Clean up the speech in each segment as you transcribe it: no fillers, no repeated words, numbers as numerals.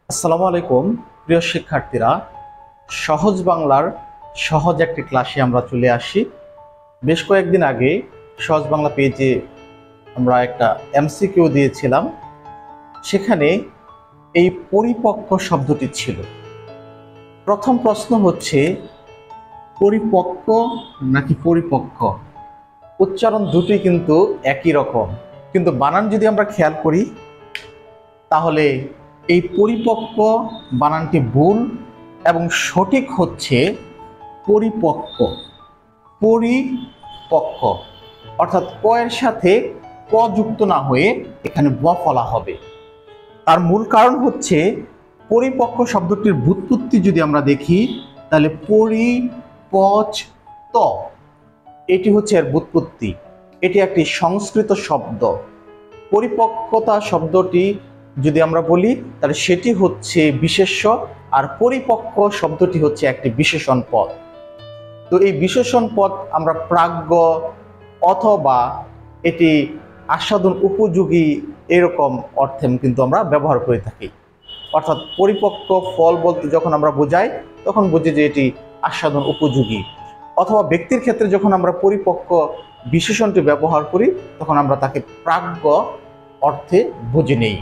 আসসালামু আলাইকুম প্রিয় শিক্ষার্থীরা, সহজ বাংলার সহজ একটি ক্লাসে আমরা চলে আসি। বেশ কয়েকদিন আগে সহজ বাংলা পেজে আমরা একটা এমসিকিউ দিয়েছিলাম। সেখানে এই পরিপক্ক শব্দটি ছিল। প্রথম প্রশ্ন হচ্ছে পরিপক্ক নাকি পরিপক্ক। উচ্চারণ দুটি কিন্তু একই রকম, কিন্তু বানান যদি আমরা খেয়াল করি তাহলে এই পরিপক্ক বানানটি ভুল এবং সঠিক হচ্ছে পরিপক্ক। পরিপক্ক অর্থাৎ ক এর সাথে ক যুক্ত না হয়ে এখানে ব ফলা হবে। তার মূল কারণ হচ্ছে পরিপক্ক শব্দটির ব্যুৎপত্তি যদি আমরা দেখি তাহলে পরিপচ-ত, এটি হচ্ছে এর ব্যুৎপত্তি। এটি একটি সংস্কৃত শব্দ। পরিপক্কতা শব্দটি যদি আমরা বলি তাহলে সেটি হচ্ছে বিশেষ্য, আর পরিপক্ক শব্দটি হচ্ছে একটি বিশেষণ পদ। তো এই বিশেষণ পদ আমরা প্রাজ্ঞ অথবা এটি আস্বাদন উপযোগী এরকম অর্থে কিন্তু আমরা ব্যবহার করে থাকি। অর্থাৎ পরিপক্ক ফল বলতে যখন আমরা বোঝাই তখন বুঝি যে এটি আস্বাদন উপযোগী, অথবা ব্যক্তির ক্ষেত্রে যখন আমরা পরিপক্ক বিশেষণটি ব্যবহার করি তখন আমরা তাকে প্রাজ্ঞ অর্থে বুঝে নেই।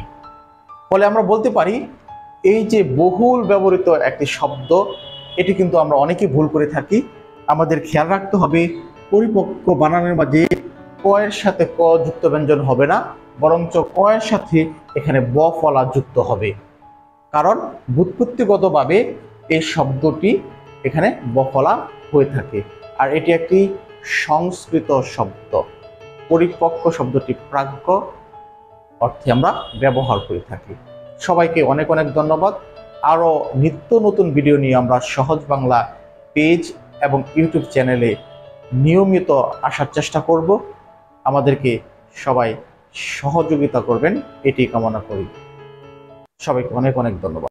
ফলে আমরা বলতে পারি এই যে বহুল ব্যবহৃত একটি শব্দ, এটি কিন্তু আমরা অনেকেই ভুল করে থাকি। আমাদের খেয়াল রাখতে হবে পরিপক্ক বানানের মাঝে ক এর সাথে ক যুক্ত ব্যঞ্জন হবে না, বরঞ্চ ক এর সাথে এখানে ব ফলা যুক্ত হবে। কারণ ব্যুৎপত্তিগতভাবে এই শব্দটি এখানে ব ফলা হয়ে থাকে, আর এটি একটি সংস্কৃত শব্দ। পরিপক্ক শব্দটি প্রাজ্ঞ অর্থে আমরা ব্যবহার করে থাকি। সবাইকে অনেক অনেক ধন্যবাদ। আরও নিত্য নতুন ভিডিও নিয়ে আমরা সহজ বাংলা পেজ এবং ইউটিউব চ্যানেলে নিয়মিত আসার চেষ্টা করব। আমাদেরকে সবাই সহযোগিতা করবেন এটি কামনা করি। সবাইকে অনেক অনেক ধন্যবাদ।